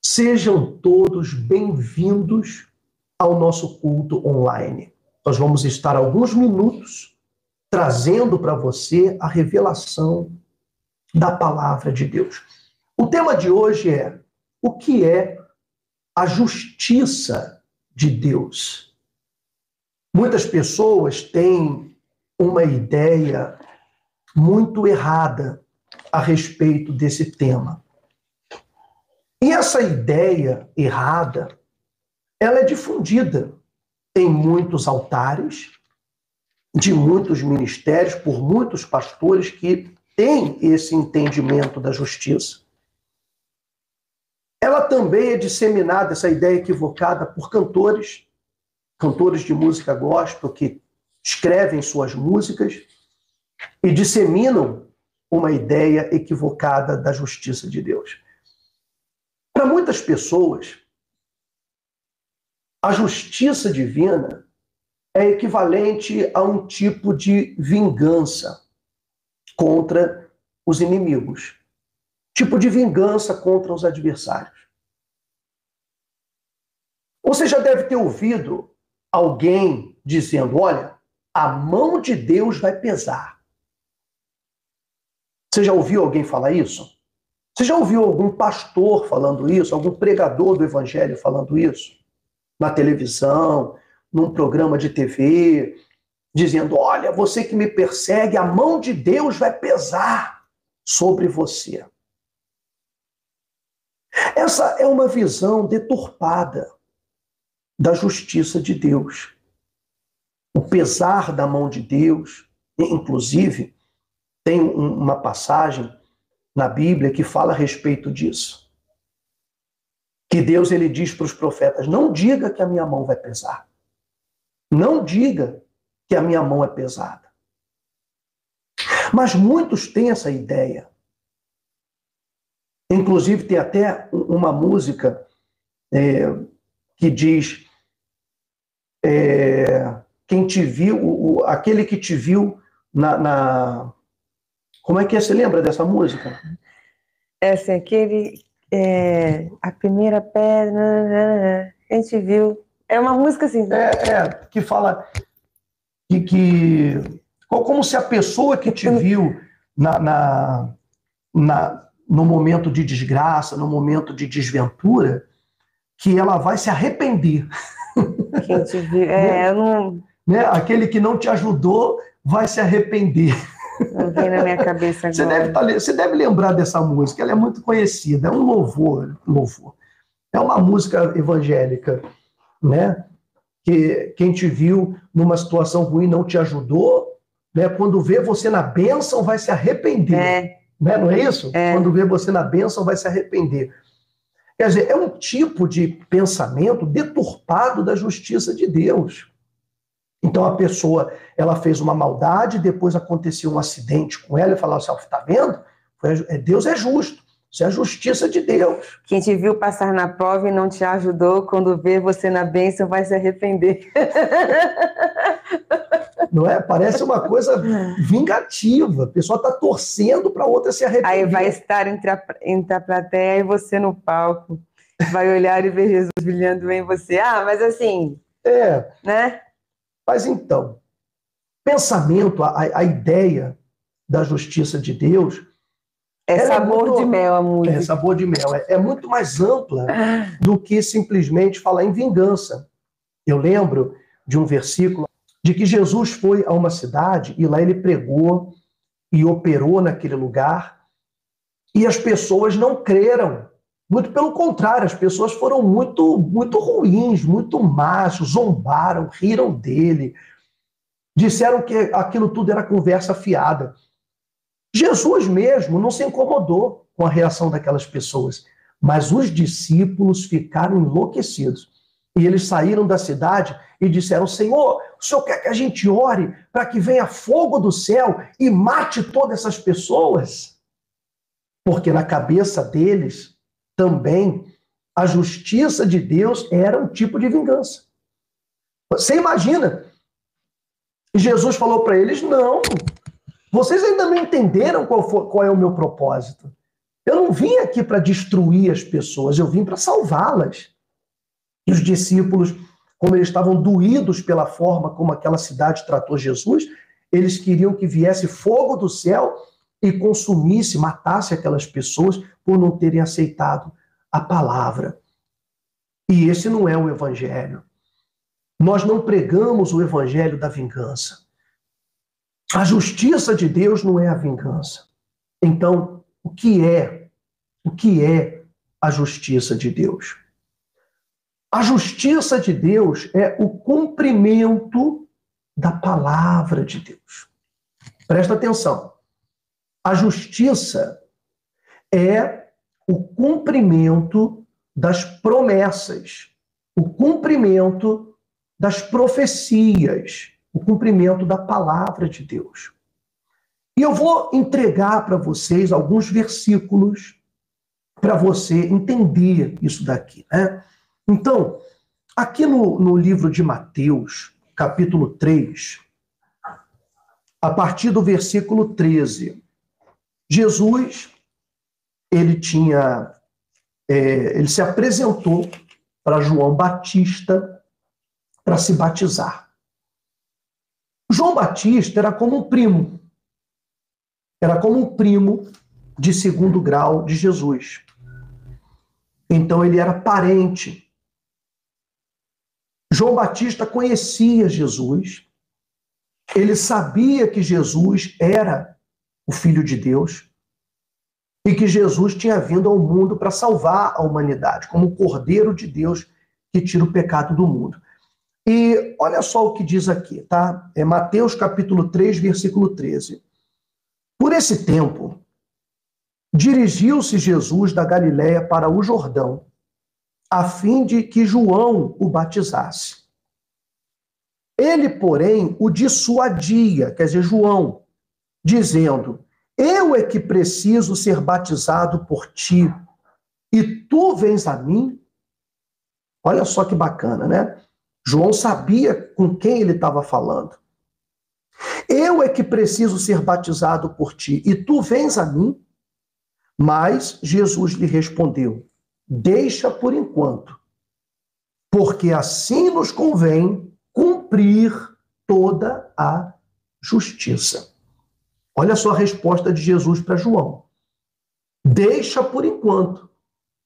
Sejam todos bem-vindos ao nosso culto online. Nós vamos estar alguns minutos trazendo para você a revelação da palavra de Deus. O tema de hoje é: o que é a justiça de Deus? Muitas pessoas têm uma ideia muito errada a respeito desse tema. E essa ideia errada, ela é difundida em muitos altares, de muitos ministérios, por muitos pastores que têm esse entendimento da justiça. Ela também é disseminada, essa ideia equivocada, por cantores de música gospel que escrevem suas músicas e disseminam uma ideia equivocada da justiça de Deus. Para muitas pessoas, a justiça divina é equivalente a um tipo de vingança contra os inimigos, tipo de vingança contra os adversários. Você já deve ter ouvido alguém dizendo: olha, a mão de Deus vai pesar. Você já ouviu alguém falar isso? Você já ouviu algum pastor falando isso? Algum pregador do evangelho falando isso? Na televisão, num programa de TV, dizendo: olha, você que me persegue, a mão de Deus vai pesar sobre você. Essa é uma visão deturpada da justiça de Deus. O pesar da mão de Deus, inclusive, tem uma passagem na Bíblia que fala a respeito disso. Que Deus, ele diz para os profetas: não diga que a minha mão vai pesar. Não diga que a minha mão é pesada. Mas muitos têm essa ideia. Inclusive tem até uma música que diz: quem te viu, aquele que te viu Como é que é? Você lembra dessa música? Essa, a primeira pedra, a gente viu. É uma música assim. Que fala como se a pessoa que te viu no momento de desgraça, no momento de desventura, que ela vai se arrepender. Quem te viu, eu não... Aquele que não te ajudou vai se arrepender. Não vem na minha cabeça agora. Você deve lembrar dessa música, ela é muito conhecida, é um louvor. É uma música evangélica, né? Que quem te viu numa situação ruim não te ajudou, né? Quando vê você na bênção vai se arrepender. Né? Não é isso? Quando vê você na bênção vai se arrepender. Quer dizer, é um tipo de pensamento deturpado da justiça de Deus. Então a pessoa, ela fez uma maldade, depois aconteceu um acidente com ela e falou assim: está vendo? Deus é justo, isso é a justiça de Deus. Quem te viu passar na prova e não te ajudou, quando vê você na bênção vai se arrepender. Não é? Parece uma coisa vingativa, a pessoa está torcendo para a outra se arrepender. Aí vai estar entre a plateia e você no palco, vai olhar e ver Jesus brilhando em você. Mas assim, né? Mas então, pensamento, a ideia da justiça de Deus... É sabor de mel a música. É sabor de mel. É muito mais ampla do que simplesmente falar em vingança. Eu lembro de um versículo de que Jesus foi a uma cidade e lá ele pregou e operou naquele lugar e as pessoas não creram. Muito pelo contrário, as pessoas foram muito, muito ruins, muito más, zombaram, riram dele, disseram que aquilo tudo era conversa fiada. Jesus mesmo não se incomodou com a reação daquelas pessoas, mas os discípulos ficaram enlouquecidos. E eles saíram da cidade e disseram: Senhor, o Senhor quer que a gente ore para que venha fogo do céu e mate todas essas pessoas? Porque na cabeça deles também a justiça de Deus era um tipo de vingança. Você imagina? Jesus falou para eles: não, vocês ainda não entenderam qual é o meu propósito. Eu não vim aqui para destruir as pessoas, eu vim para salvá-las. E os discípulos, como eles estavam doídos pela forma como aquela cidade tratou Jesus, eles queriam que viesse fogo do céu e consumisse, matasse aquelas pessoas por não terem aceitado a palavra. E esse não é o evangelho. Nós não pregamos o evangelho da vingança. A justiça de Deus não é a vingança. Então, o que é a justiça de Deus? A justiça de Deus é o cumprimento da palavra de Deus. Presta atenção. A justiça é o cumprimento das promessas, o cumprimento das profecias, o cumprimento da palavra de Deus. E eu vou entregar para vocês alguns versículos para você entender isso daqui, né? Então, aqui no livro de Mateus, capítulo 3, a partir do versículo 13, Jesus, ele se apresentou para João Batista para se batizar. João Batista era como um primo. Era como um primo de segundo grau de Jesus. Então ele era parente. João Batista conhecia Jesus. Ele sabia que Jesus era o Filho de Deus e que Jesus tinha vindo ao mundo para salvar a humanidade, como o Cordeiro de Deus que tira o pecado do mundo. E olha só o que diz aqui, tá? É Mateus capítulo 3, versículo 13. Por esse tempo, dirigiu-se Jesus da Galiléia para o Jordão, a fim de que João o batizasse. Ele, porém, o dissuadia, quer dizer, João, dizendo: eu é que preciso ser batizado por ti, e tu vens a mim? Olha só que bacana, né? João sabia com quem ele estava falando. Eu é que preciso ser batizado por ti, e tu vens a mim? Mas Jesus lhe respondeu: deixa por enquanto, porque assim nos convém cumprir toda a justiça. Olha só a resposta de Jesus para João. Deixa por enquanto,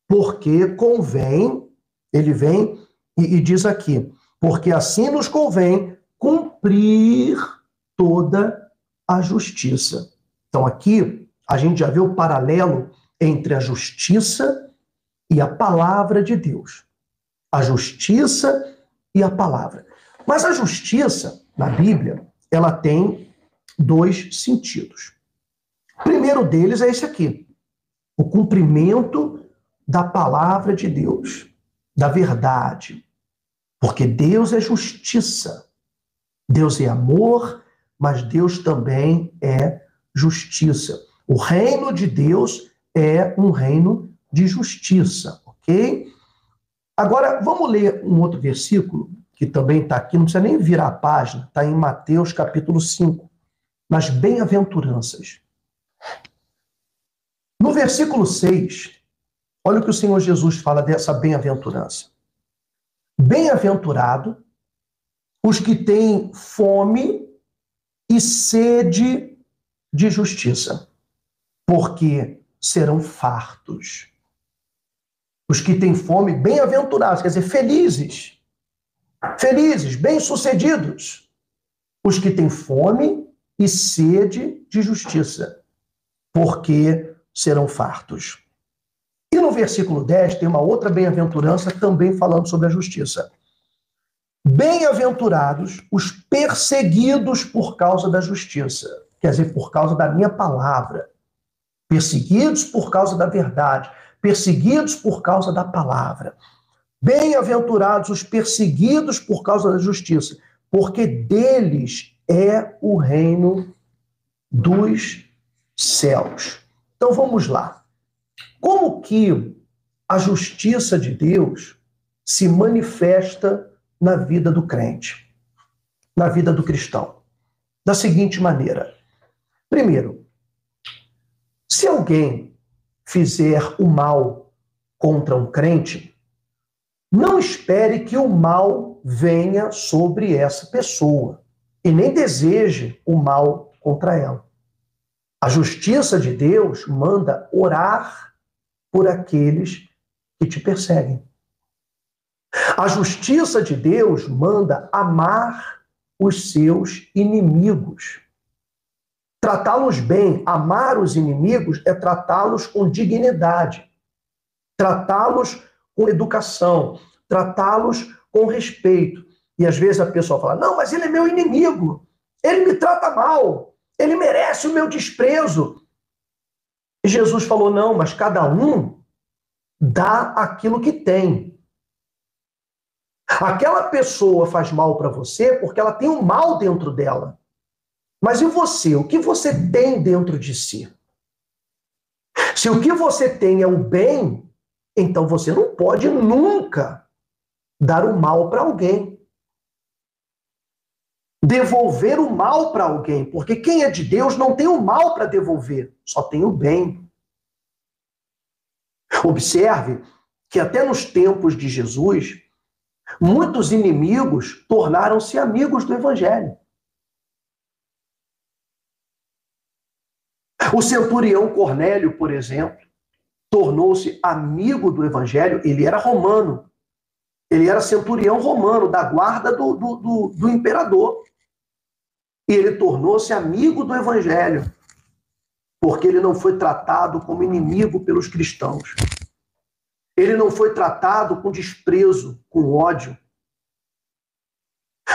porque convém, ele vem e diz aqui, porque assim nos convém cumprir toda a justiça. Então aqui a gente já vê o paralelo entre a justiça e a palavra de Deus. A justiça e a palavra. Mas a justiça, na Bíblia, ela tem dois sentidos. O primeiro deles é esse aqui, o cumprimento da palavra de Deus, da verdade. Porque Deus é justiça. Deus é amor, mas Deus também é justiça. O reino de Deus é um reino de justiça, ok? Agora, vamos ler um outro versículo, que também está aqui, não precisa nem virar a página, está em Mateus capítulo 5, nas bem-aventuranças. No versículo 6, olha o que o Senhor Jesus fala dessa bem-aventurança. Bem-aventurado os que têm fome e sede de justiça, porque serão fartos. Os que têm fome, bem-aventurados, quer dizer, felizes, bem-sucedidos. Os que têm fome e sede de justiça, porque serão fartos. E no versículo 10 tem uma outra bem-aventurança também falando sobre a justiça. Bem-aventurados os perseguidos por causa da justiça, quer dizer, por causa da minha palavra. Perseguidos por causa da verdade, perseguidos por causa da palavra. Bem-aventurados os perseguidos por causa da justiça, porque deles é o reino dos céus. Então vamos lá. Como que a justiça de Deus se manifesta na vida do crente, na vida do cristão? Da seguinte maneira. Primeiro, se alguém fizer o mal contra um crente, não espere que o mal venha sobre essa pessoa e nem deseje o mal contra ela. A justiça de Deus manda orar por aqueles que te perseguem. A justiça de Deus manda amar os seus inimigos. Tratá-los bem, amar os inimigos é tratá-los com dignidade, tratá-los com educação, tratá-los com respeito. E às vezes a pessoa fala, não, mas ele é meu inimigo, ele me trata mal, ele merece o meu desprezo. E Jesus falou, não, mas cada um dá aquilo que tem. Aquela pessoa faz mal para você porque ela tem um mal dentro dela. Mas e você? O que você tem dentro de si? Se o que você tem é o bem, então você não pode nunca dar o mal para alguém. Devolver o mal para alguém, porque quem é de Deus não tem o mal para devolver, só tem o bem. Observe que até nos tempos de Jesus, muitos inimigos tornaram-se amigos do Evangelho. O centurião Cornélio, por exemplo, tornou-se amigo do Evangelho. Ele era romano. Ele era centurião romano, da guarda do imperador. E ele tornou-se amigo do Evangelho, porque ele não foi tratado como inimigo pelos cristãos. Ele não foi tratado com desprezo, com ódio.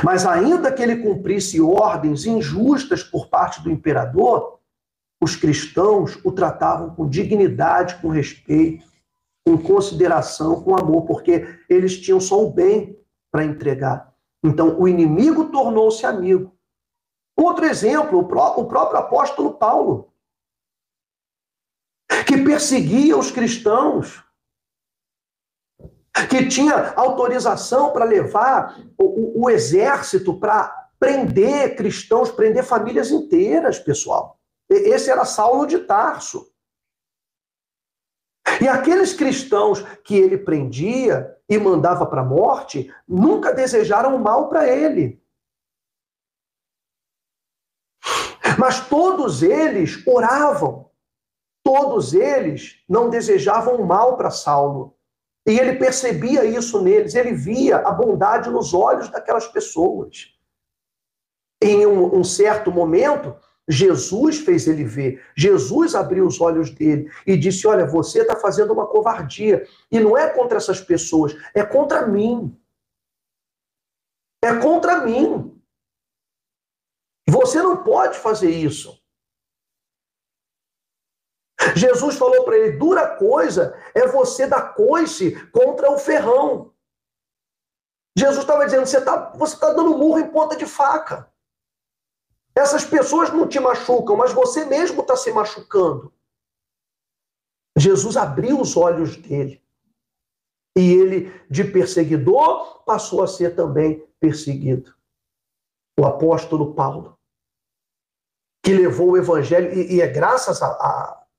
Mas ainda que ele cumprisse ordens injustas por parte do imperador, os cristãos o tratavam com dignidade, com respeito, com consideração, com amor, porque eles tinham só o bem para entregar. Então, o inimigo tornou-se amigo. Outro exemplo, o próprio apóstolo Paulo, que perseguia os cristãos, que tinha autorização para levar o exército para prender cristãos, prender famílias inteiras, pessoal. Esse era Saulo de Tarso. E aqueles cristãos que ele prendia e mandava para a morte, nunca desejaram o mal para ele. Mas todos eles oravam. Todos eles não desejavam o mal para Saulo. E ele percebia isso neles, ele via a bondade nos olhos daquelas pessoas. Em um certo momento, Jesus fez ele ver. Jesus abriu os olhos dele e disse, olha, você está fazendo uma covardia. E não é contra essas pessoas, é contra mim. É contra mim. Você não pode fazer isso. Jesus falou para ele, dura coisa é você dar coice contra o ferrão. Jesus estava dizendo, você está dando murro em ponta de faca. Essas pessoas não te machucam, mas você mesmo está se machucando. Jesus abriu os olhos dele. E ele, de perseguidor, passou a ser também perseguido. O apóstolo Paulo, que levou o evangelho, e é graças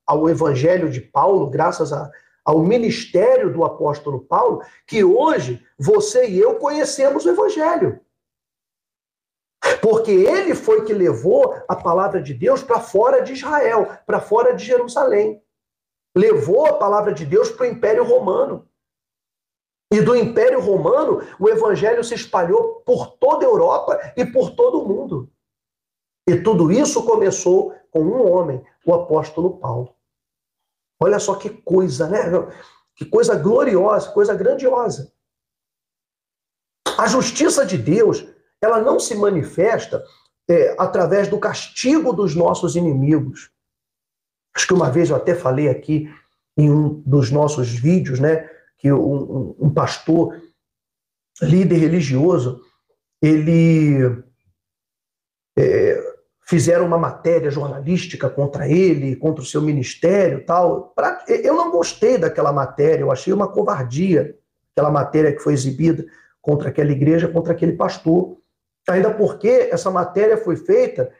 ao evangelho de Paulo, graças ao ministério do apóstolo Paulo, que hoje você e eu conhecemos o evangelho. Porque ele foi que levou a palavra de Deus para fora de Israel, para fora de Jerusalém. Levou a palavra de Deus para o Império Romano. E do Império Romano, o evangelho se espalhou por toda a Europa e por todo o mundo. E tudo isso começou com um homem, o apóstolo Paulo. Olha só que coisa, né? Que coisa gloriosa, coisa grandiosa. A justiça de Deus, ela não se manifesta através do castigo dos nossos inimigos. Acho que uma vez eu até falei aqui em um dos nossos vídeos, né, que um pastor, líder religioso, ele fizeram uma matéria jornalística contra ele, contra o seu ministério, tal. Eu não gostei daquela matéria, eu achei uma covardia, aquela matéria que foi exibida contra aquela igreja, contra aquele pastor. Ainda porque essa matéria foi feita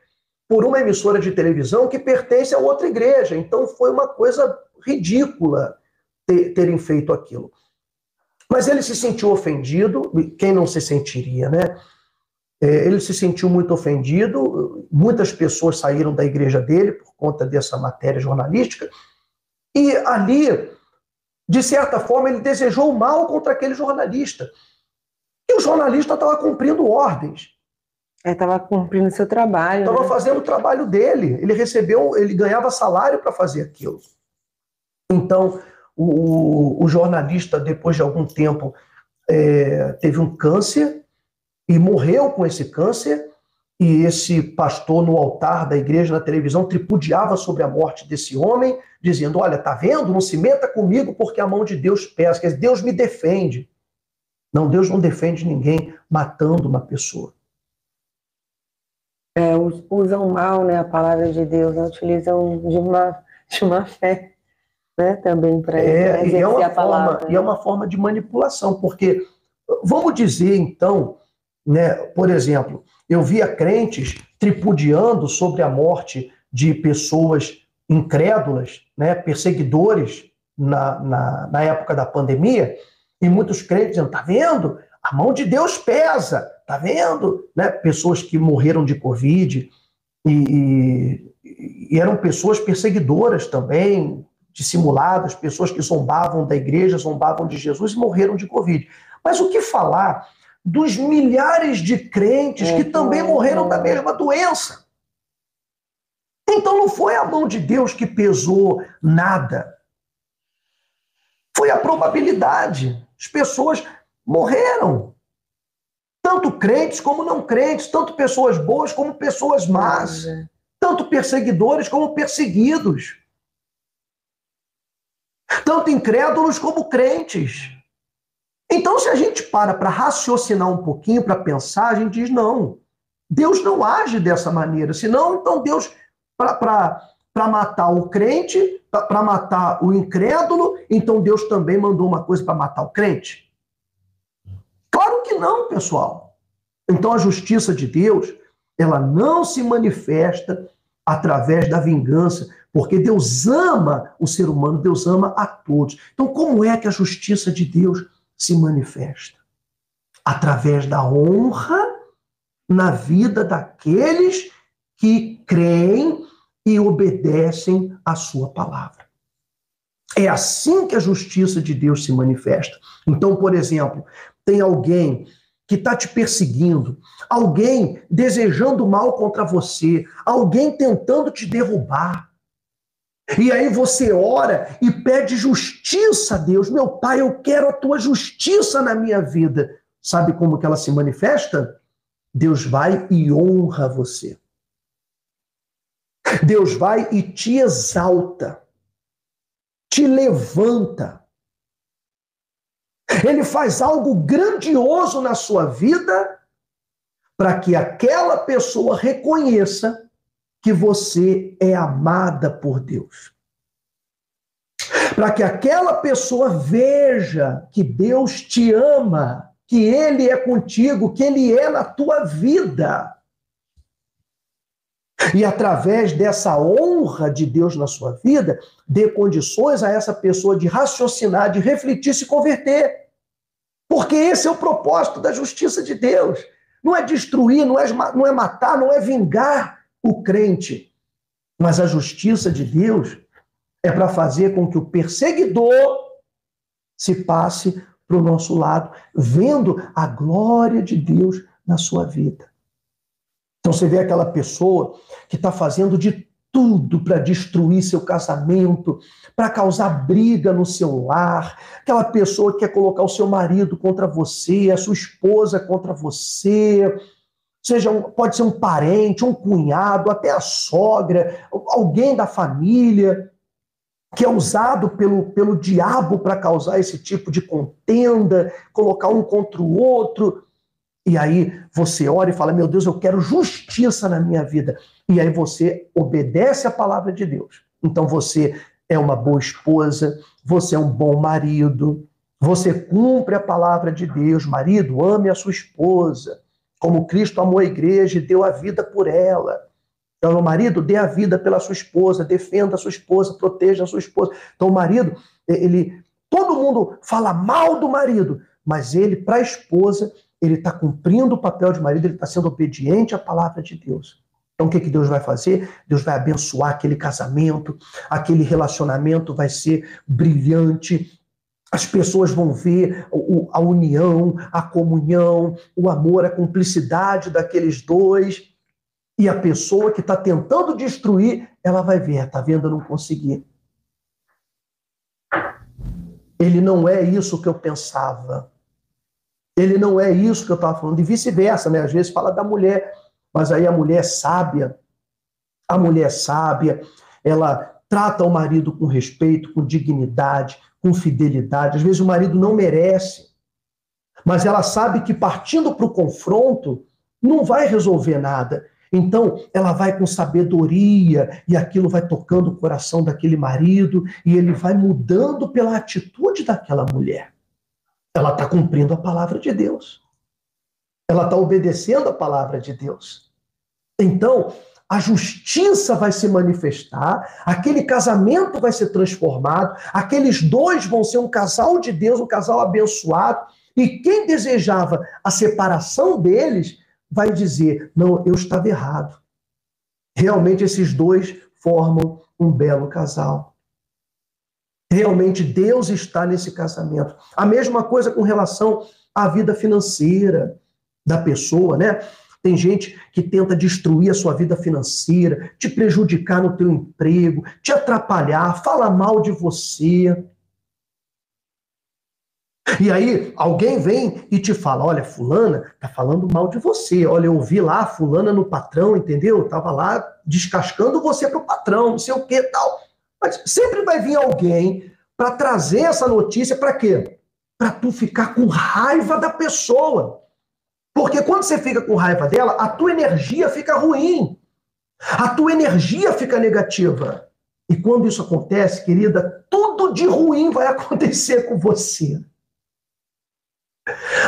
por uma emissora de televisão que pertence a outra igreja. Então foi uma coisa ridícula terem feito aquilo. Mas ele se sentiu ofendido, quem não se sentiria, né? Ele se sentiu muito ofendido, muitas pessoas saíram da igreja dele por conta dessa matéria jornalística, e ali, de certa forma, ele desejou o mal contra aquele jornalista. E o jornalista estava cumprindo ordens. Estava cumprindo seu trabalho. Estava fazendo o trabalho dele. Ele ganhava salário para fazer aquilo. Então, o jornalista, depois de algum tempo, teve um câncer e morreu com esse câncer. E esse pastor, no altar da igreja, na televisão, tripudiava sobre a morte desse homem, dizendo: olha, tá vendo? Não se meta comigo porque a mão de Deus pesa. Quer dizer, Deus me defende. Não, Deus não defende ninguém matando uma pessoa. Usam mal, né, a palavra de Deus, né? Utilizam de uma fé, né, também para exercer a palavra. E é uma forma de manipulação, porque, vamos dizer então, né, por exemplo, eu via crentes tripudiando sobre a morte de pessoas incrédulas, né, perseguidores na época da pandemia, e muitos crentes dizendo: tá vendo? A mão de Deus pesa, tá vendo? Né? Pessoas que morreram de Covid e eram pessoas perseguidoras também, dissimuladas, pessoas que zombavam da igreja, zombavam de Jesus e morreram de Covid. Mas o que falar dos milhares de crentes que também morreram da mesma doença? Então não foi a mão de Deus que pesou nada. Foi a probabilidade. As pessoas morreram. Tanto crentes como não crentes, tanto pessoas boas como pessoas más, tanto perseguidores como perseguidos, tanto incrédulos como crentes. Então, se a gente para raciocinar um pouquinho, para pensar, a gente diz: não, Deus não age dessa maneira. Senão, então Deus, para matar o crente, para matar o incrédulo, então Deus também mandou uma coisa para matar o crente? Claro que não, pessoal. Então a justiça de Deus, ela não se manifesta através da vingança, porque Deus ama o ser humano, Deus ama a todos. Então como é que a justiça de Deus se manifesta? Através da honra na vida daqueles que creem e obedecem à sua palavra. É assim que a justiça de Deus se manifesta. Então, por exemplo, tem alguém que está te perseguindo, alguém desejando mal contra você, alguém tentando te derrubar. E aí você ora e pede justiça a Deus. Meu Pai, eu quero a tua justiça na minha vida. Sabe como que ela se manifesta? Deus vai e honra você. Deus vai e te exalta, te levanta. Ele faz algo grandioso na sua vida para que aquela pessoa reconheça que você é amada por Deus. Para que aquela pessoa veja que Deus te ama, que Ele é contigo, que Ele é na tua vida. E através dessa honra de Deus na sua vida, dê condições a essa pessoa de raciocinar, de refletir, se converter. Porque esse é o propósito da justiça de Deus. Não é destruir, não é matar, não é vingar o crente. Mas a justiça de Deus é para fazer com que o perseguidor se passe para o nosso lado, vendo a glória de Deus na sua vida. Então você vê aquela pessoa que está fazendo de tudo para destruir seu casamento, para causar briga no seu lar, aquela pessoa que quer colocar o seu marido contra você, a sua esposa contra você, pode ser um parente, um cunhado, até a sogra, alguém da família, que é usado pelo diabo para causar esse tipo de contenda, colocar um contra o outro. E aí você ora e fala: meu Deus, eu quero justiça na minha vida. E aí você obedece à palavra de Deus. Então você é uma boa esposa, você é um bom marido, você cumpre a palavra de Deus. Marido, ame a sua esposa, como Cristo amou a igreja e deu a vida por ela. Então, o marido, dê a vida pela sua esposa, defenda a sua esposa, proteja a sua esposa. Então, o marido, todo mundo fala mal do marido, mas ele, para a esposa, ele está cumprindo o papel de marido, ele está sendo obediente à palavra de Deus. Então, o que Deus vai fazer? Deus vai abençoar aquele casamento, aquele relacionamento vai ser brilhante, as pessoas vão ver a união, a comunhão, o amor, a cumplicidade daqueles dois. E a pessoa que está tentando destruir, ela vai ver, está vendo, eu não consegui. Ele não é isso que eu pensava. Ele não é isso que eu estava falando. E vice-versa, né? Às vezes fala da mulher, mas aí a mulher sábia, ela trata o marido com respeito, com dignidade, com fidelidade. Às vezes o marido não merece, mas ela sabe que partindo para o confronto não vai resolver nada. Então, ela vai com sabedoria e aquilo vai tocando o coração daquele marido e ele vai mudando pela atitude daquela mulher. Ela está cumprindo a palavra de Deus. Ela está obedecendo a palavra de Deus. Então, a justiça vai se manifestar, aquele casamento vai ser transformado, aqueles dois vão ser um casal de Deus, um casal abençoado, e quem desejava a separação deles vai dizer, não, eu estava errado. Realmente esses dois formam um belo casal. Realmente Deus está nesse casamento. A mesma coisa com relação à vida financeira da pessoa, né? Tem gente que tenta destruir a sua vida financeira, te prejudicar no teu emprego, te atrapalhar, falar mal de você. E aí alguém vem e te fala, olha, fulana tá falando mal de você. Olha, eu ouvi lá fulana no patrão, entendeu? Tava lá descascando você pro patrão, não sei o que tal. Mas sempre vai vir alguém para trazer essa notícia para quê? Para tu ficar com raiva da pessoa. Porque quando você fica com raiva dela, a tua energia fica ruim. A tua energia fica negativa. E quando isso acontece, querida, tudo de ruim vai acontecer com você.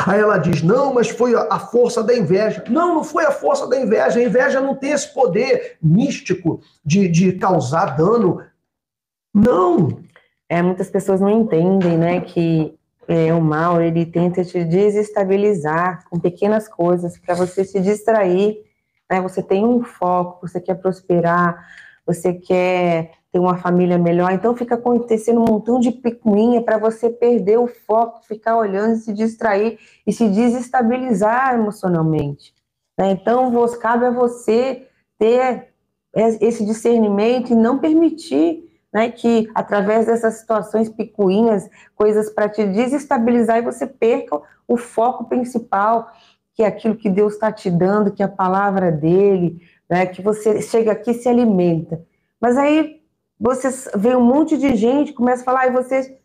Aí ela diz, não, mas foi a força da inveja. Não, não foi a força da inveja. A inveja não tem esse poder místico de causar dano. Não. Muitas pessoas não entendem, né, que o mal, ele tenta te desestabilizar com pequenas coisas para você se distrair, né? Você tem um foco, você quer prosperar, você quer ter uma família melhor, então fica acontecendo um montão de picuinha para você perder o foco, ficar olhando, se distrair e se desestabilizar emocionalmente, né? Então, cabe a você ter esse discernimento e não permitir, né, que através dessas situações picuinhas, coisas para te desestabilizar e você perca o foco principal, que é aquilo que Deus está te dando, que é a palavra dele, né, que você chega aqui e se alimenta. Mas aí você vê um monte de gente, começa a falar, e você,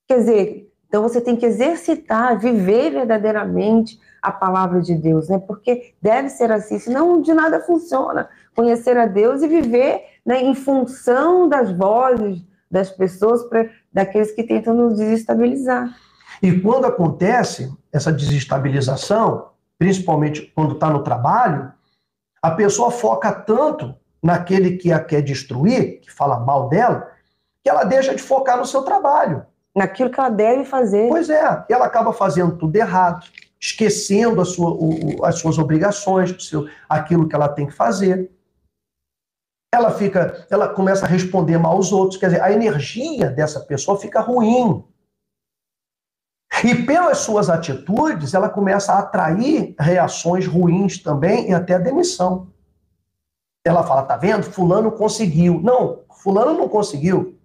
quer dizer, então você tem que exercitar, viver verdadeiramente a palavra de Deus, né, porque deve ser assim, senão de nada funciona. Conhecer a Deus e viver, né, em função das vozes das pessoas, daqueles que tentam nos desestabilizar. E quando acontece essa desestabilização, principalmente quando está no trabalho, a pessoa foca tanto naquele que a quer destruir, que fala mal dela, que ela deixa de focar no seu trabalho. Naquilo que ela deve fazer. Pois é, ela acaba fazendo tudo errado, esquecendo as suas obrigações, aquilo que ela tem que fazer. Ela começa a responder mal aos outros, quer dizer, a energia dessa pessoa fica ruim. E pelas suas atitudes, ela começa a atrair reações ruins também e até a demissão. Ela fala, tá vendo? Fulano conseguiu. Não, fulano não conseguiu.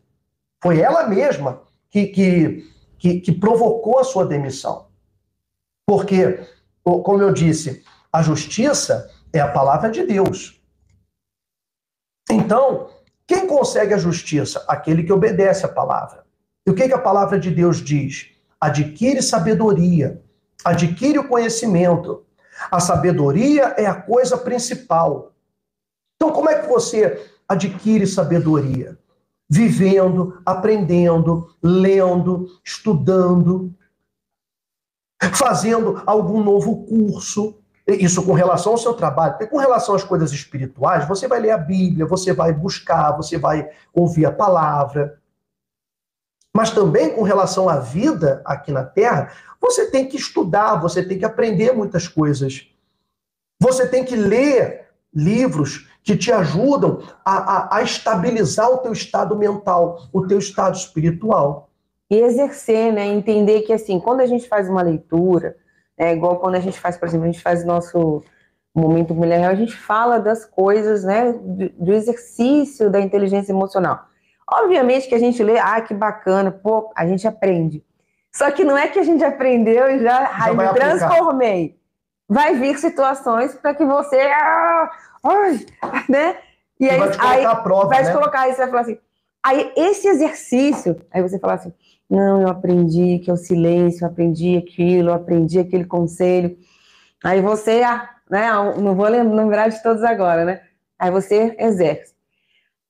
Foi ela mesma que provocou a sua demissão. Porque, como eu disse, a justiça é a palavra de Deus. Então, quem consegue a justiça? Aquele que obedece a palavra. E o que a palavra de Deus diz? Adquire sabedoria, adquire o conhecimento. A sabedoria é a coisa principal. Então, como é que você adquire sabedoria? Vivendo, aprendendo, lendo, estudando, fazendo algum novo curso. Isso com relação ao seu trabalho. E com relação às coisas espirituais, você vai ler a Bíblia, você vai buscar, você vai ouvir a palavra. Mas também com relação à vida aqui na Terra, você tem que estudar, você tem que aprender muitas coisas. Você tem que ler livros que te ajudam a estabilizar o teu estado mental, o teu estado espiritual. E exercer, né? Entender que, assim, quando a gente faz uma leitura, igual quando a gente faz, por exemplo, a gente faz o nosso momento milenial, a gente fala das coisas, né? Do exercício da inteligência emocional. Obviamente que a gente lê, que bacana, pô, a gente aprende. Só que não é que a gente aprendeu e já me transformei. Vai vir situações para que você, né? E aí, vai te colocar à prova, vai te colocar, aí você vai falar assim, aí esse exercício, aí você fala assim, não, eu aprendi que é o silêncio, eu aprendi aquilo, eu aprendi aquele conselho. Aí você, né, não vou lembrar de todos agora, né? Aí você exerce.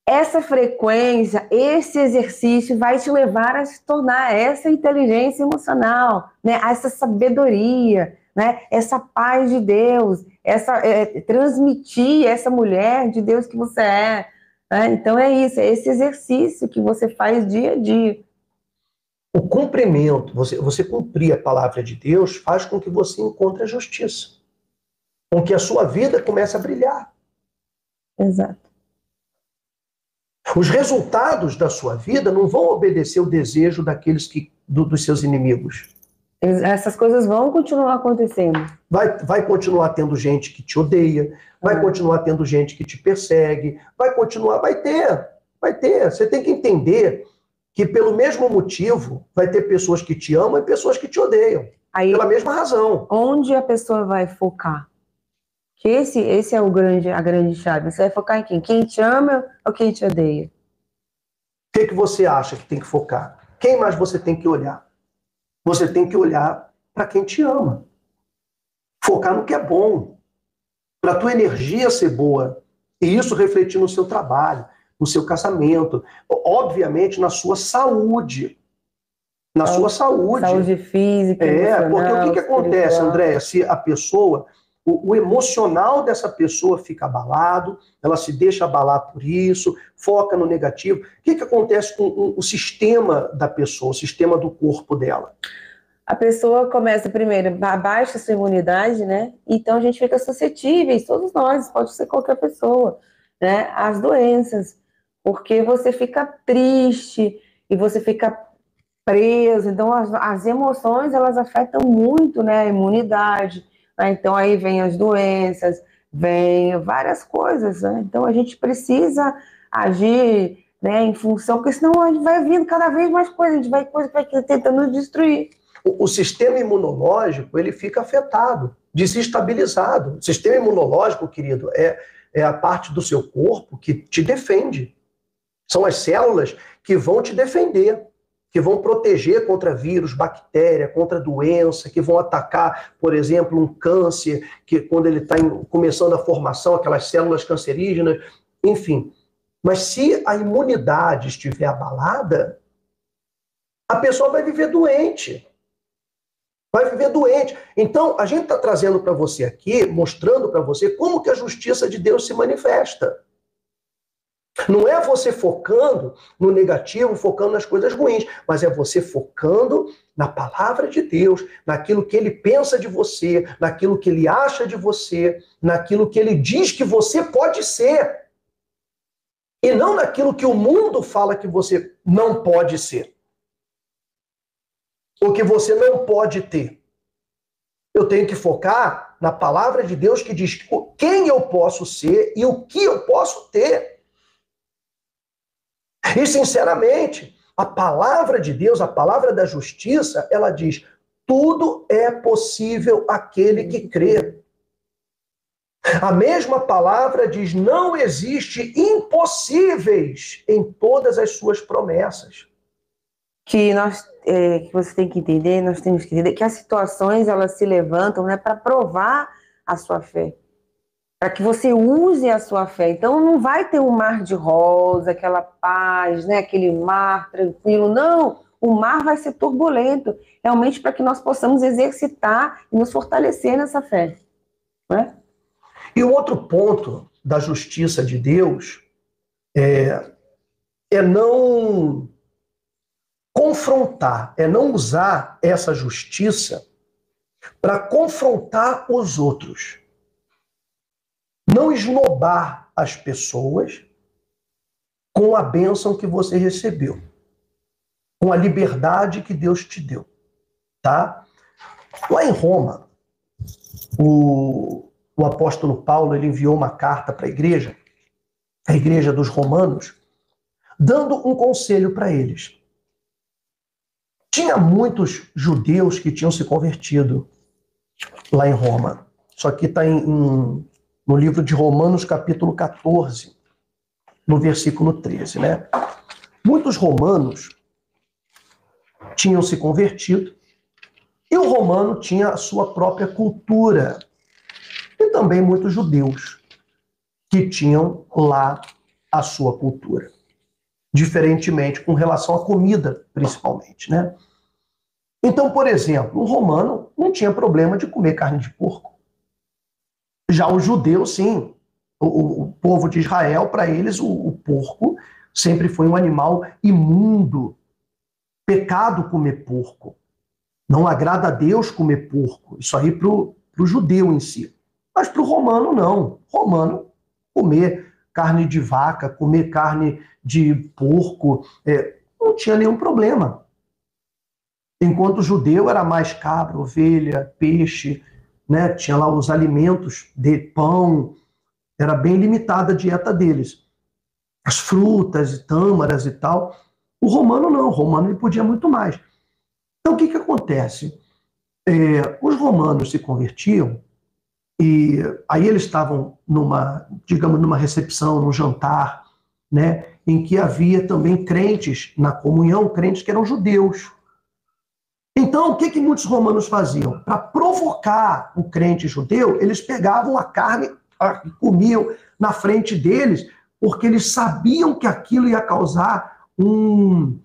Essa frequência, esse exercício vai te levar a se tornar essa inteligência emocional, né? Essa sabedoria, né? Essa paz de Deus, transmitir essa mulher de Deus que você é. Né? Então é isso, é esse exercício que você faz dia a dia. O cumprimento, você cumprir a palavra de Deus, faz com que você encontre a justiça, com que a sua vida comece a brilhar. Exato. Os resultados da sua vida não vão obedecer o desejo dos seus inimigos. Essas coisas vão continuar acontecendo. Vai continuar tendo gente que te odeia, vai continuar tendo gente que te persegue, vai ter. Você tem que entender que pelo mesmo motivo vai ter pessoas que te amam e pessoas que te odeiam. Aí, pela mesma razão. Onde a pessoa vai focar? Que esse é a grande chave. Você vai focar em quem? Quem te ama ou quem te odeia? O que você acha que tem que focar? Quem mais você tem que olhar? Você tem que olhar para quem te ama. Focar no que é bom. Para a tua energia ser boa. E isso refletir no seu trabalho, no seu casamento. Obviamente, na sua saúde. Na sua saúde. Saúde física, porque o que acontece, Andréia, se a pessoa... O emocional dessa pessoa fica abalado, ela se deixa abalar por isso, foca no negativo. O que acontece com o sistema da pessoa, o sistema do corpo dela? A pessoa começa primeiro, baixa a sua imunidade, né? Então a gente fica suscetíveis, todos nós, pode ser qualquer pessoa, né? Às doenças, porque você fica triste e você fica preso. Então as emoções, elas afetam muito, né? A imunidade. Então aí vem as doenças, vem várias coisas, né? Então a gente precisa agir, né, em função, porque senão a gente vai vindo cada vez mais coisa, a gente vai tentando destruir. O sistema imunológico, ele fica afetado, desestabilizado. O sistema imunológico, querido, é a parte do seu corpo que te defende. São as células que vão te defender, que vão proteger contra vírus, bactéria, contra doença, que vão atacar, por exemplo, um câncer, que quando ele está começando a formação, aquelas células cancerígenas, enfim. Mas se a imunidade estiver abalada, a pessoa vai viver doente. Vai viver doente. Então, a gente está trazendo para você aqui, mostrando para você como que a justiça de Deus se manifesta. Não é você focando no negativo, focando nas coisas ruins, mas é você focando na palavra de Deus, naquilo que ele pensa de você, naquilo que ele acha de você, naquilo que ele diz que você pode ser. E não naquilo que o mundo fala que você não pode ser. Ou que você não pode ter. Eu tenho que focar na palavra de Deus que diz quem eu posso ser e o que eu posso ter. E, sinceramente, a palavra de Deus, a palavra da justiça, ela diz, tudo é possível àquele que crê. A mesma palavra diz, não existe impossíveis em todas as suas promessas. Que você tem que entender, nós temos que entender que as situações, elas se levantam, né, para provar a sua fé. Para que você use a sua fé. Então não vai ter um mar de rosa, aquela paz, né, aquele mar tranquilo. Não, o mar vai ser turbulento, realmente para que nós possamos exercitar e nos fortalecer nessa fé. né? E o outro ponto da justiça de Deus é não confrontar, é não usar essa justiça para confrontar os outros. Não esnobar as pessoas com a bênção que você recebeu, com a liberdade que Deus te deu, tá? Lá em Roma, o apóstolo Paulo ele enviou uma carta para a igreja dos romanos, dando um conselho para eles. Tinha muitos judeus que tinham se convertido lá em Roma. Isso aqui está no livro de Romanos, capítulo 14, no versículo 13, né? Muitos romanos tinham se convertido e o romano tinha a sua própria cultura. E também muitos judeus que tinham lá a sua cultura. Diferentemente com relação à comida, principalmente, né? Então, por exemplo, um romano não tinha problema de comer carne de porco. Já o judeu, sim. O povo de Israel, para eles, o porco sempre foi um animal imundo. Pecado comer porco. Não agrada a Deus comer porco. Isso aí para o judeu em si. Mas para o romano, não. Romano, comer carne de vaca, comer carne de porco, não tinha nenhum problema. Enquanto o judeu era mais cabra, ovelha, peixe, né? Tinha lá os alimentos de pão, era bem limitada a dieta deles. As frutas e tâmaras e tal. O romano não, o romano ele podia muito mais. Então o que acontece? Os romanos se convertiam e aí eles estavam numa recepção, num jantar, né, em que havia também crentes na comunhão, crentes que eram judeus. Então, o que muitos romanos faziam? Para provocar o crente judeu, eles pegavam a carne e comiam na frente deles, porque eles sabiam que aquilo ia causar um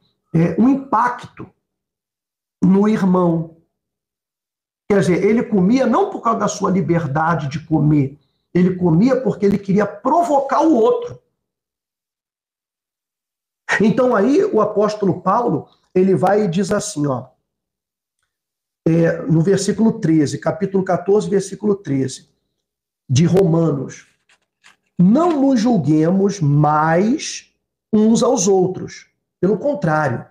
impacto no irmão. Quer dizer, ele comia não por causa da sua liberdade de comer, ele comia porque ele queria provocar o outro. Então aí o apóstolo Paulo, ele vai e diz assim, no versículo 13, capítulo 14, versículo 13, de Romanos: não nos julguemos mais uns aos outros. Pelo contrário,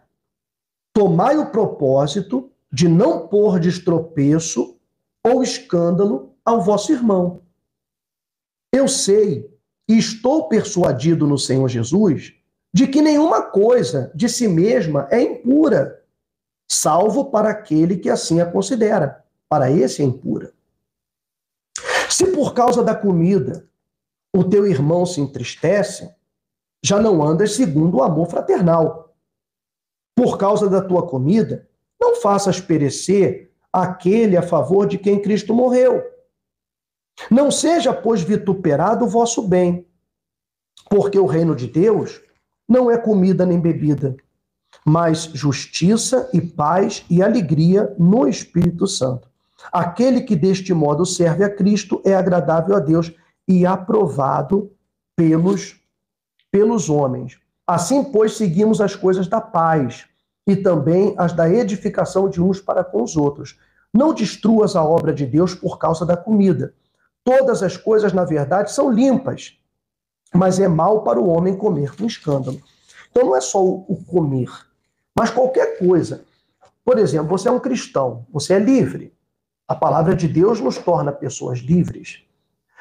tomai o propósito de não pôr de tropeço ou escândalo ao vosso irmão. Eu sei e estou persuadido no Senhor Jesus de que nenhuma coisa de si mesma é impura, salvo para aquele que assim a considera. Para esse é impura. Se por causa da comida o teu irmão se entristece, já não andas segundo o amor fraternal. Por causa da tua comida, não faças perecer aquele a favor de quem Cristo morreu. Não seja, pois, vituperado o vosso bem, porque o reino de Deus não é comida nem bebida, mas justiça e paz e alegria no Espírito Santo. Aquele que deste modo serve a Cristo é agradável a Deus e aprovado pelos homens. Assim, pois, seguimos as coisas da paz e também as da edificação de uns para com os outros. Não destruas a obra de Deus por causa da comida. Todas as coisas, na verdade, são limpas, mas é mal para o homem comer com escândalo. Então não é só o comer, mas qualquer coisa. Por exemplo, você é um cristão, você é livre. A palavra de Deus nos torna pessoas livres.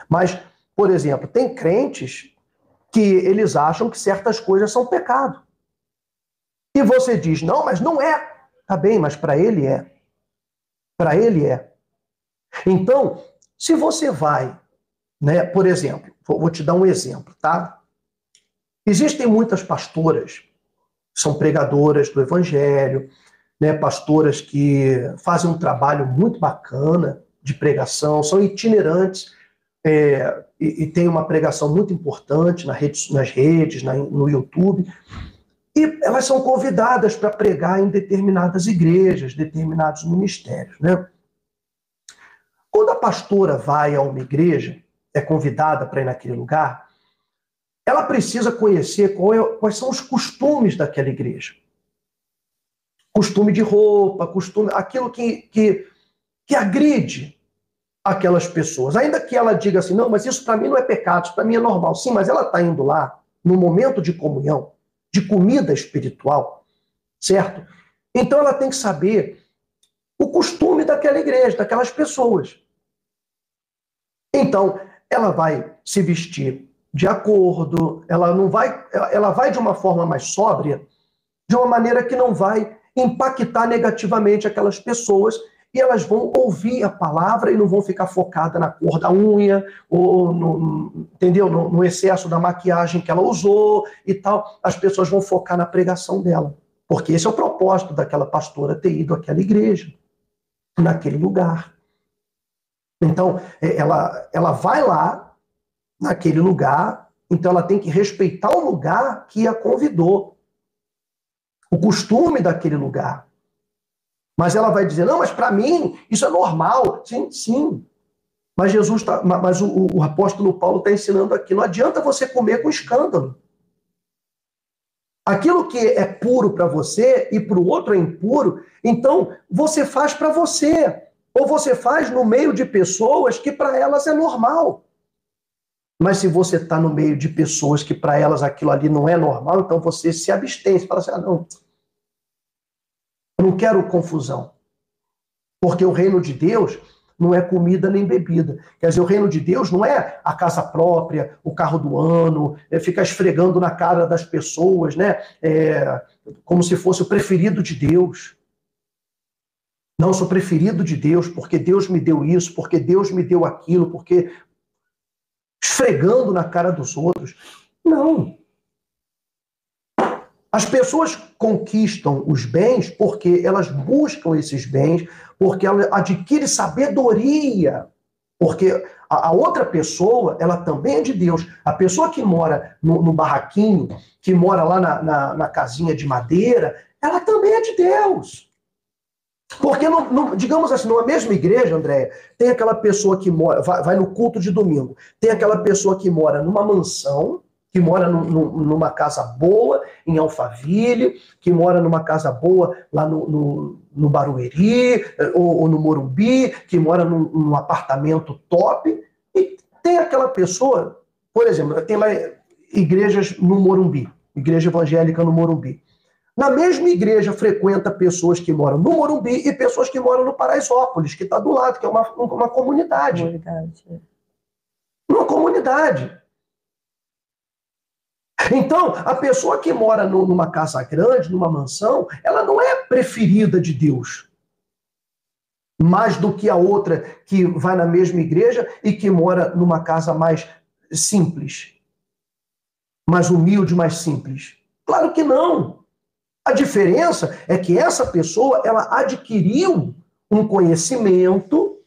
Mas, por exemplo, tem crentes que eles acham que certas coisas são pecado. E você diz, não, mas não é. Tá bem, mas para ele é. Para ele é. Então, se você vai, né, por exemplo, vou te dar um exemplo, tá? Existem muitas pastoras, são pregadoras do evangelho, né, pastoras que fazem um trabalho muito bacana de pregação, são itinerantes e tem uma pregação muito importante nas redes, no YouTube, e elas são convidadas para pregar em determinadas igrejas, determinados ministérios, né? Quando a pastora vai a uma igreja, é convidada para ir naquele lugar, ela precisa conhecer quais são os costumes daquela igreja. Costume de roupa, costume, aquilo que agride aquelas pessoas. Ainda que ela diga assim, não, mas isso para mim não é pecado, isso para mim é normal. Sim, mas ela está indo lá no momento de comunhão, de comida espiritual, certo? Então ela tem que saber o costume daquela igreja, daquelas pessoas. Então, ela vai se vestir de acordo, ela vai de uma forma mais sóbria, de uma maneira que não vai impactar negativamente aquelas pessoas, e elas vão ouvir a palavra e não vão ficar focadas na cor da unha, ou entendeu? No excesso da maquiagem que ela usou e tal. As pessoas vão focar na pregação dela, porque esse é o propósito daquela pastora ter ido àquela igreja, naquele lugar. Então, ela vai lá, naquele lugar, então ela tem que respeitar o lugar que a convidou, o costume daquele lugar. Mas ela vai dizer, não, mas para mim isso é normal. Sim, sim. Mas o apóstolo Paulo está ensinando aqui, não adianta você comer com escândalo. Aquilo que é puro para você e para o outro é impuro, então você faz para você. Ou você faz no meio de pessoas que para elas é normal. Mas se você está no meio de pessoas que para elas aquilo ali não é normal, então você se abstém. Você fala assim, não, eu não quero confusão. Porque o reino de Deus não é comida nem bebida. Quer dizer, o reino de Deus não é a casa própria, o carro do ano, ficar esfregando na cara das pessoas, né? Como se fosse o preferido de Deus. Não, sou preferido de Deus, porque Deus me deu isso, porque Deus me deu aquilo, porque esfregando na cara dos outros. Não. As pessoas conquistam os bens porque elas buscam esses bens, porque ela adquire sabedoria, porque a outra pessoa, ela também é de Deus. A pessoa que mora no barraquinho, que mora lá na casinha de madeira, ela também é de Deus. Porque, digamos assim, numa mesma igreja, Andréia, tem aquela pessoa que mora, vai no culto de domingo, tem aquela pessoa que mora numa mansão, que mora numa casa boa, em Alphaville, que mora numa casa boa lá no Barueri, ou no Morumbi, que mora num apartamento top, e tem aquela pessoa, por exemplo, tem lá igrejas no Morumbi, igreja evangélica no Morumbi. Na mesma igreja frequenta pessoas que moram no Morumbi e pessoas que moram no Paraisópolis, que está do lado, que é uma comunidade. Uma comunidade. Então, a pessoa que mora numa casa grande, numa mansão, ela não é preferida de Deus. Mais do que a outra que vai na mesma igreja e que mora numa casa mais simples. Mais humilde, mais simples. Claro que não. A diferença é que essa pessoa, ela adquiriu um conhecimento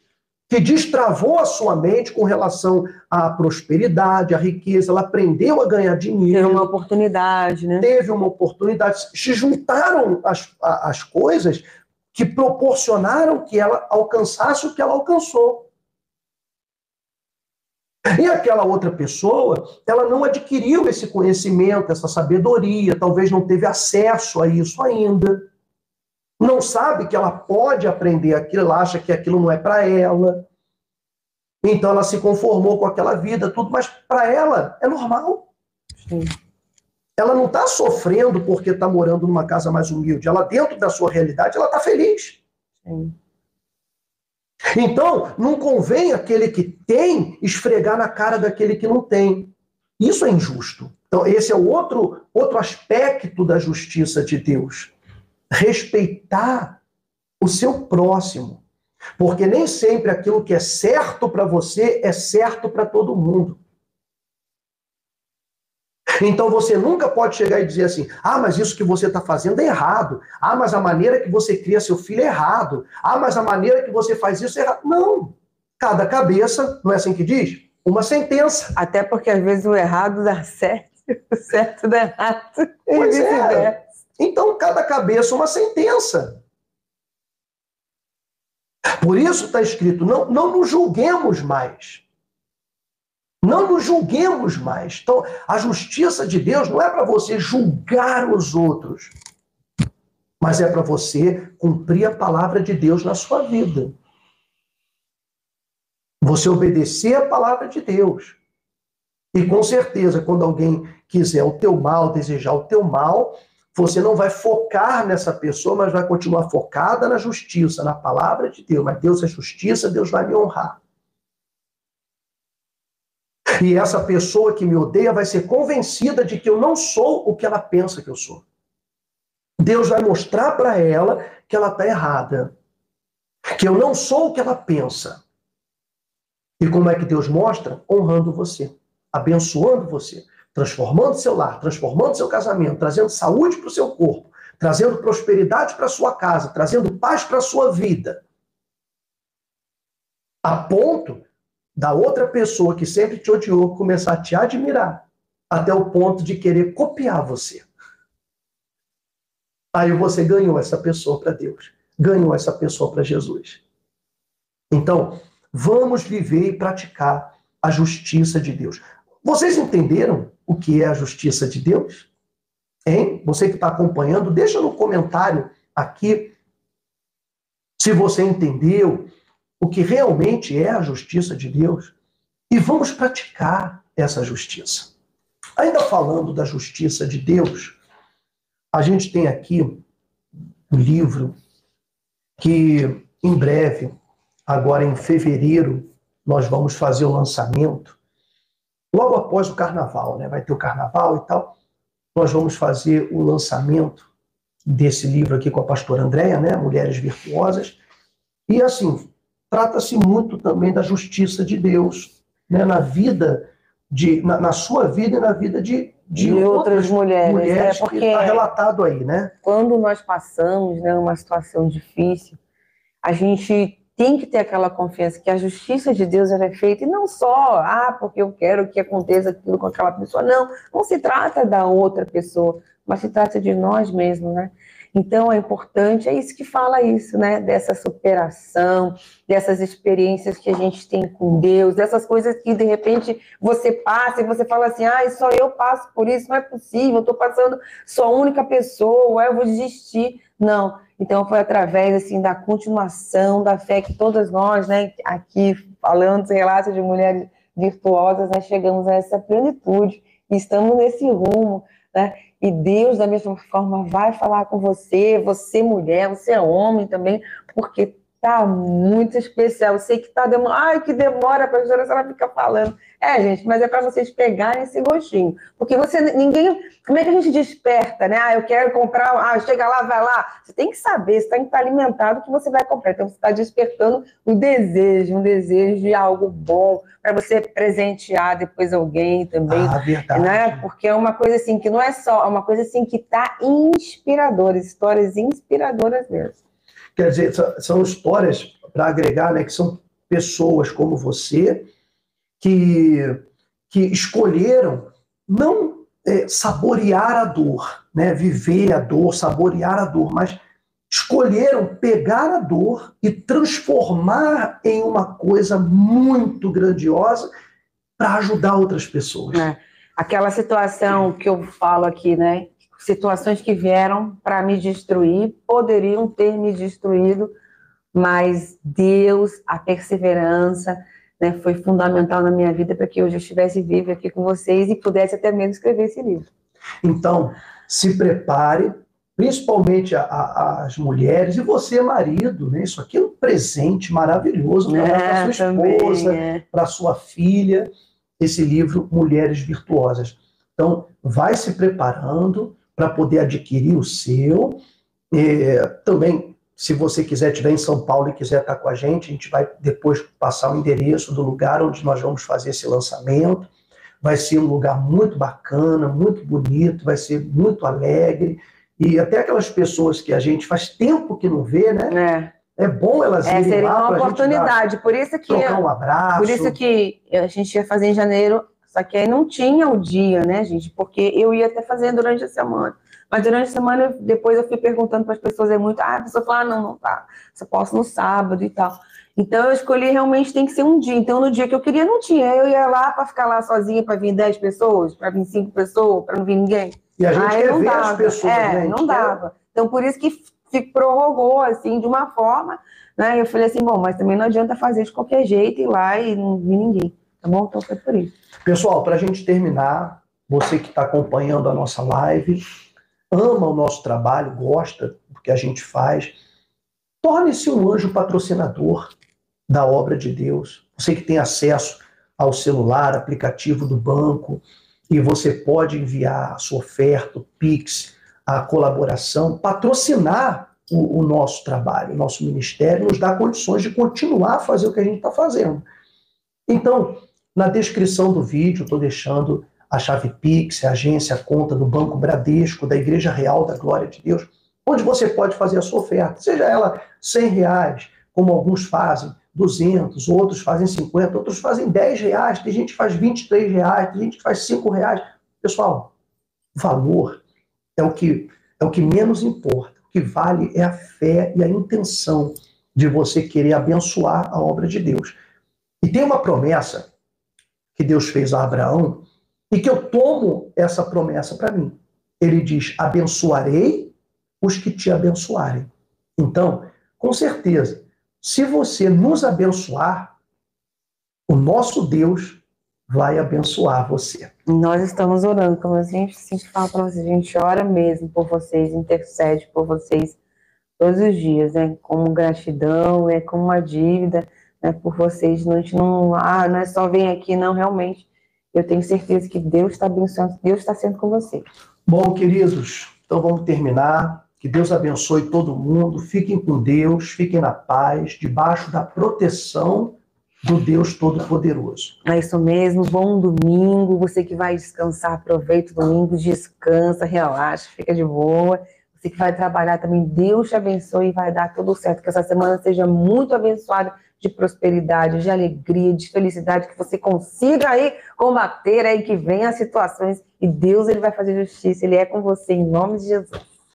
que destravou a sua mente com relação à prosperidade, à riqueza. Ela aprendeu a ganhar dinheiro. Teve uma oportunidade, né? Teve uma oportunidade. Se juntaram as coisas que proporcionaram que ela alcançasse o que ela alcançou. E aquela outra pessoa, ela não adquiriu esse conhecimento, essa sabedoria, talvez não teve acesso a isso ainda. Não sabe que ela pode aprender aquilo, ela acha que aquilo não é para ela. Então ela se conformou com aquela vida, tudo, mas para ela é normal. Sim. Ela não está sofrendo porque está morando numa casa mais humilde. Ela, dentro da sua realidade, ela está feliz. Sim. Então, não convém aquele que tem esfregar na cara daquele que não tem. Isso é injusto. Então, esse é o outro aspecto da justiça de Deus. Respeitar o seu próximo. Porque nem sempre aquilo que é certo para você é certo para todo mundo. Então você nunca pode chegar e dizer assim, mas isso que você está fazendo é errado. Mas a maneira que você cria seu filho é errado. Mas a maneira que você faz isso é errado. Não. Cada cabeça, não é assim que diz? Uma sentença. Até porque às vezes o errado dá certo, o certo dá errado. Pois é. Então cada cabeça uma sentença. Por isso está escrito, não nos julguemos mais. Não nos julguemos mais. Então, a justiça de Deus não é para você julgar os outros, mas é para você cumprir a palavra de Deus na sua vida. Você obedecer a palavra de Deus. E com certeza, quando alguém quiser o teu mal, desejar o teu mal, você não vai focar nessa pessoa, mas vai continuar focada na justiça, na palavra de Deus. Mas Deus é justiça, Deus vai me honrar. E essa pessoa que me odeia vai ser convencida de que eu não sou o que ela pensa que eu sou. Deus vai mostrar para ela que ela está errada. Que eu não sou o que ela pensa. E como é que Deus mostra? Honrando você, abençoando você, transformando seu lar, transformando seu casamento, trazendo saúde para o seu corpo, trazendo prosperidade para a sua casa, trazendo paz para a sua vida. A ponto da outra pessoa que sempre te odiou começar a te admirar, até o ponto de querer copiar você. Aí você ganhou essa pessoa para Deus, ganhou essa pessoa para Jesus. Então, vamos viver e praticar a justiça de Deus. Vocês entenderam o que é a justiça de Deus? Hein? Você que está acompanhando, deixa no comentário aqui se você entendeu o que realmente é a justiça de Deus. E vamos praticar essa justiça. Ainda falando da justiça de Deus, a gente tem aqui um livro que em breve, agora em fevereiro, nós vamos fazer o lançamento. Logo após o carnaval, né? Vai ter o carnaval e tal. Nós vamos fazer o lançamento desse livro aqui com a pastora Andréia, né? Mulheres Virtuosas. E assim, trata-se muito também da justiça de Deus, né? Na vida, na sua vida e na vida de outras mulheres porque que está relatado aí, né? Quando nós passamos, né, uma situação difícil, a gente tem que ter aquela confiança que a justiça de Deus ela é feita, e não só, porque eu quero que aconteça aquilo com aquela pessoa. Não se trata da outra pessoa, mas se trata de nós mesmos, né? Então é importante, é isso que fala isso, né? Dessa superação, dessas experiências que a gente tem com Deus, dessas coisas que de repente você passa e você fala assim, só eu passo por isso, não é possível, eu estou passando, sou a única pessoa, eu vou desistir. Não. Então foi através assim da continuação da fé que todas nós, né, aqui falando dos relatos de mulheres virtuosas, nós chegamos a essa plenitude e estamos nesse rumo, né? E Deus da mesma forma vai falar com você, você mulher, você é homem também, porque tá muito especial. Eu sei que tá demorando, que demora para a senhora ficar falando. Gente, mas é para vocês pegarem esse gostinho. Porque como é que a gente desperta, né? Eu quero comprar, chega lá, vai lá. Você tem que saber, você tem que estar alimentado que você vai comprar. Então você está despertando um desejo de algo bom, para você presentear depois alguém também. Verdade. Né? Porque é uma coisa assim que não é só, é uma coisa assim que tá inspiradora, histórias inspiradoras mesmo. Quer dizer, são histórias para agregar, né, que são pessoas como você que escolheram não saborear a dor, né, viver a dor, saborear a dor, mas escolheram pegar a dor e transformar em uma coisa muito grandiosa para ajudar outras pessoas. Aquela situação que eu falo aqui, né? Situações que vieram para me destruir, poderiam ter me destruído, mas Deus, a perseverança, né, foi fundamental na minha vida para que hoje eu estivesse viva aqui com vocês e pudesse até mesmo escrever esse livro. Então, se prepare, principalmente as mulheres, e você, marido, né? Isso aqui é um presente maravilhoso para sua esposa, para sua filha, esse livro Mulheres Virtuosas. Então, vai se preparando para poder adquirir o seu. Também, se você estiver em São Paulo e quiser estar com a gente vai depois passar o endereço do lugar onde nós vamos fazer esse lançamento. Vai ser um lugar muito bacana, muito bonito, vai ser muito alegre. E até aquelas pessoas que a gente faz tempo que não vê, né? É bom elas irem seria lá uma oportunidade. Por isso que trocar um abraço. Por isso que a gente ia fazer em janeiro Só que aí não tinha o dia, né, gente? Porque eu ia até fazer durante a semana. Mas durante a semana, depois eu fui perguntando para as pessoas, a pessoa fala, não tá, só posso no sábado e tal. Então eu escolhi realmente tem que ser um dia. Então no dia que eu queria não tinha. Eu ia lá para ficar lá sozinha, para vir 10 pessoas, para vir 5 pessoas, para não vir ninguém. E a gente quer ver as pessoas, né? Não dava. Então por isso que se prorrogou assim de uma forma, né? Eu falei assim, bom, mas também não adianta fazer de qualquer jeito, ir lá e não vir ninguém, tá bom? Então foi por isso. Pessoal, para a gente terminar, você que está acompanhando a nossa live, ama o nosso trabalho, gosta do que a gente faz, torne-se um anjo patrocinador da obra de Deus. Você que tem acesso ao celular, aplicativo do banco, e você pode enviar a sua oferta, o Pix, a colaboração, patrocinar o nosso trabalho, o nosso ministério, nos dá condições de continuar a fazer o que a gente está fazendo. Então, na descrição do vídeo, estou deixando a chave Pix, a agência, a conta do Banco Bradesco, da Igreja Real da Glória de Deus, onde você pode fazer a sua oferta, seja ela R$100, como alguns fazem, 200, outros fazem 50, outros fazem R$10, tem gente que faz R$23, tem gente que faz R$5. Pessoal, valor é o que menos importa. O que vale é a fé e a intenção de você querer abençoar a obra de Deus. E tem uma promessa que Deus fez a Abraão e que eu tomo essa promessa para mim. Ele diz, abençoarei os que te abençoarem. Então, com certeza, se você nos abençoar, o nosso Deus vai abençoar você. Nós estamos orando, como a gente sempre fala para vocês, a gente ora mesmo por vocês, intercede por vocês todos os dias, né? Como gratidão, como uma dívida, né? Por vocês. A gente não é só vem aqui, não, realmente. Eu tenho certeza que Deus está abençoando, Deus está sendo com você. Bom, queridos, então vamos terminar. Que Deus abençoe todo mundo. Fiquem com Deus, fiquem na paz, debaixo da proteção do Deus Todo-Poderoso. É isso mesmo. Bom domingo. Você que vai descansar, aproveita o domingo, descansa, relaxa, fica de boa. Você que vai trabalhar também, Deus te abençoe e vai dar tudo certo. Que essa semana seja muito abençoada, de prosperidade, de alegria, de felicidade, que você consiga aí combater aí que venham as situações e Deus ele vai fazer justiça, ele é com você em nome de Jesus.